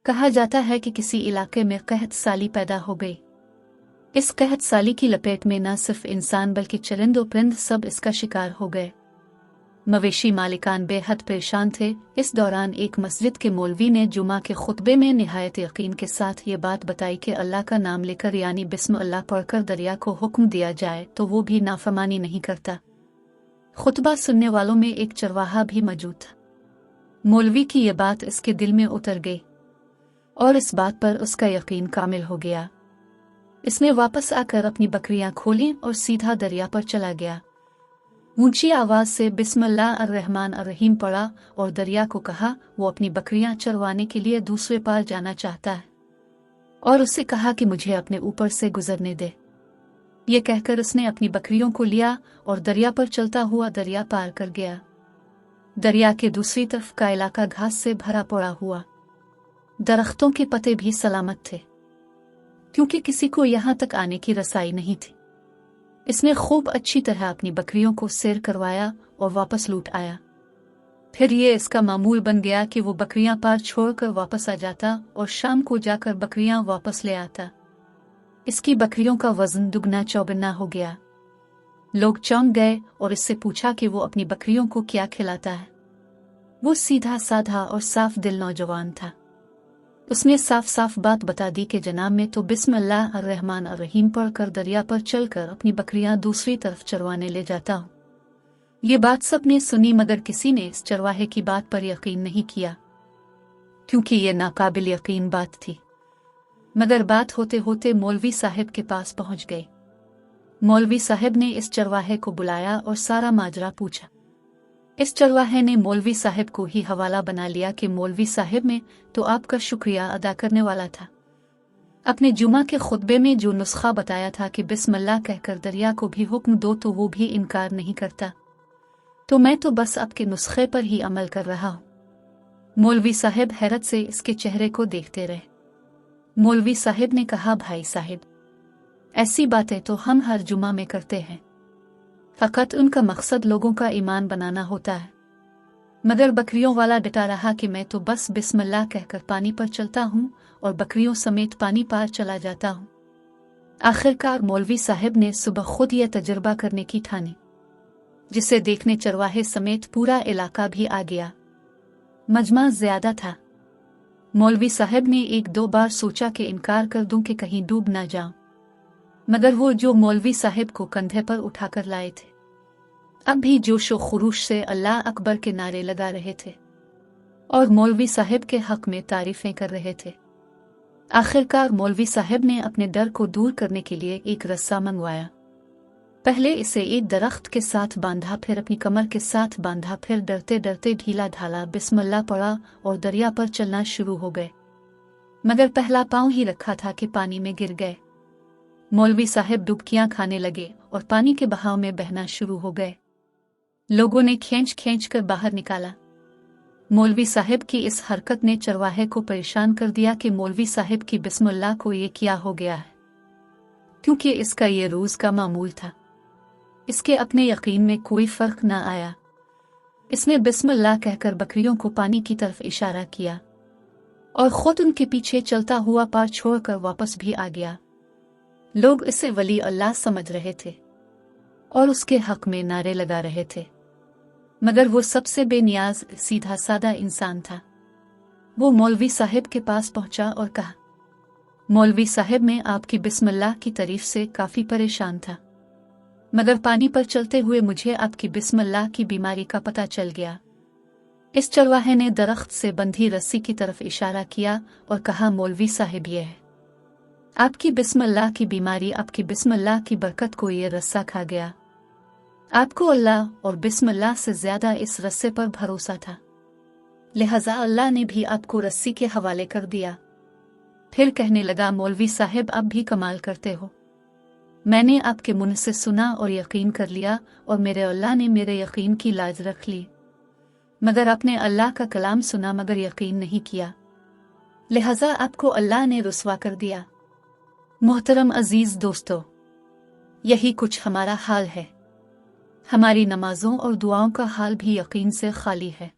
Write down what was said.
कहा जाता है कि किसी इलाके में कहत साली पैदा हो गई। इस कहत साली की लपेट में न सिर्फ इंसान बल्कि चरिंद परिंद सब इसका शिकार हो गए। मवेशी मालिकान बेहद परेशान थे। इस दौरान एक मस्जिद के मौलवी ने जुमा के खुतबे में निहायत यकीन के साथ ये बात बताई कि अल्लाह का नाम लेकर यानी बिस्म अल्लाह पढ़कर दरिया को हुक्म दिया जाए तो वो भी नाफरमानी नहीं करता। खुतबा सुनने वालों में एक चरवाहा भी मौजूद था। मौलवी की ये बात इसके दिल में उतर गई और इस बात पर उसका यकीन कामिल हो गया। इसने वापस आकर अपनी बकरियां खोलीं और सीधा दरिया पर चला गया। ऊंची आवाज से बिस्मिल्लाह अर्रहमान अर्रहीम पढ़ा और दरिया को कहा वो अपनी बकरियां चरवाने के लिए दूसरे पार जाना चाहता है और उससे कहा कि मुझे अपने ऊपर से गुजरने दे। ये कहकर उसने अपनी बकरियों को लिया और दरिया पर चलता हुआ दरिया पार कर गया। दरिया के दूसरी तरफ का इलाका घास से भरा पड़ा हुआ, दरख्तों के पत्ते भी सलामत थे क्योंकि किसी को यहाँ तक आने की रसाई नहीं थी। इसने खूब अच्छी तरह अपनी बकरियों को सैर करवाया और वापस लौट आया। फिर ये इसका मामूल बन गया कि वो बकरियां पार छोड़कर वापस आ जाता और शाम को जाकर बकरियां वापस ले आता। इसकी बकरियों का वजन दुगना चौगुना हो गया। लोग चौंक गए और इससे पूछा कि वो अपनी बकरियों को क्या खिलाता है। वो सीधा साधा और साफ दिल नौजवान था। उसने साफ साफ बात बता दी कि जनाब में तो बिस्मिल्लाह अर्रहमान अर्रहीम पढ़कर दरिया पर चलकर अपनी बकरियां दूसरी तरफ चरवाने ले जाता हूँ। ये बात सबने सुनी मगर किसी ने इस चरवाहे की बात पर यकीन नहीं किया क्योंकि ये नाकाबिल यकीन बात थी। मगर बात होते होते मौलवी साहब के पास पहुंच गई। मौलवी साहब ने इस चरवाहे को बुलाया और सारा माजरा पूछा। इस चरवाहे ने मौलवी साहब को ही हवाला बना लिया कि मौलवी साहब में तो आपका शुक्रिया अदा करने वाला था। अपने जुमा के खुतबे में जो नुस्खा बताया था कि बिस्मिल्लाह कहकर दरिया को भी हुक्म दो तो वो भी इनकार नहीं करता, तो मैं तो बस आपके नुस्खे पर ही अमल कर रहा हूँ। मौलवी साहब हैरत से इसके चेहरे को देखते रहे। मौलवी साहब ने कहा, भाई साहब, ऐसी बातें तो हम हर जुमा में करते हैं, फकत उनका मकसद लोगों का ईमान बनाना होता है। मगर बकरियों वाला डटा रहा कि मैं तो बस बिस्मिल्लाह कहकर पानी पर चलता हूँ और बकरियों समेत पानी पार चला जाता हूँ। आखिरकार मौलवी साहब ने सुबह खुद यह तजुर्बा करने की ठानी, जिसे देखने चरवाहे समेत पूरा इलाका भी आ गया। मजमा ज्यादा था। मौलवी साहब ने एक दो बार सोचा कि इनकार कर दूं कि कहीं डूब ना जाऊं, मगर वो जो मौलवी साहब को कंधे पर उठाकर लाए थे अब भी जोशो खुरूश से अल्लाह अकबर के नारे लगा रहे थे और मौलवी साहब के हक में तारीफें कर रहे थे। आखिरकार मौलवी साहब ने अपने डर को दूर करने के लिए एक रस्सा मंगवाया। पहले इसे एक दरख्त के साथ बांधा, फिर अपनी कमर के साथ बांधा, फिर डरते डरते ढीला ढाला बिस्मिल्लाह पढ़ा और दरिया पर चलना शुरू हो गए। मगर पहला पांव ही रखा था कि पानी में गिर गए। मौलवी साहब डुबकियां खाने लगे और पानी के बहाव में बहना शुरू हो गए। लोगों ने खींच खींच कर बाहर निकाला। मौलवी साहब की इस हरकत ने चरवाहे को परेशान कर दिया कि मौलवी साहब की बिस्मिल्लाह को ये क्या हो गया है, क्योंकि इसका ये रोज का मामूल था। इसके अपने यकीन में कोई फर्क न आया। इसने बिस्मिल्लाह कहकर बकरियों को पानी की तरफ इशारा किया और खुद उनके पीछे चलता हुआ पार छोड़कर वापस भी आ गया। लोग इसे वली अल्लाह समझ रहे थे और उसके हक में नारे लगा रहे थे, मगर वो सबसे बेनियाज सीधा सादा इंसान था। वो मौलवी साहब के पास पहुंचा और कहा, मौलवी साहब, मैं आपकी बिस्मिल्लाह की तारीफ से काफी परेशान था, मगर पानी पर चलते हुए मुझे आपकी बिस्मिल्लाह की बीमारी का पता चल गया। इस चरवाहे ने दरख्त से बंधी रस्सी की तरफ इशारा किया और कहा, मौलवी साहब, ये है आपकी बिस्मिल्लाह की बीमारी। आपकी बिस्मिल्लाह की बरकत को ये रस्सा खा गया। आपको अल्लाह और बिस्मिल्लाह से ज्यादा इस रस्से पर भरोसा था, लिहाजा अल्लाह ने भी आपको रस्सी के हवाले कर दिया। फिर कहने लगा, मौलवी साहब, आप भी कमाल करते हो। मैंने आपके मुंह से सुना और यकीन कर लिया और मेरे अल्लाह ने मेरे यकीन की लाज रख ली, मगर आपने अल्लाह का कलाम सुना मगर यकीन नहीं किया, लिहाजा आपको अल्लाह ने रुस्वा कर दिया। मोहतरम अजीज दोस्तों, यही कुछ हमारा हाल है। हमारी नमाजों और दुआओं का हाल भी यकीन से खाली है।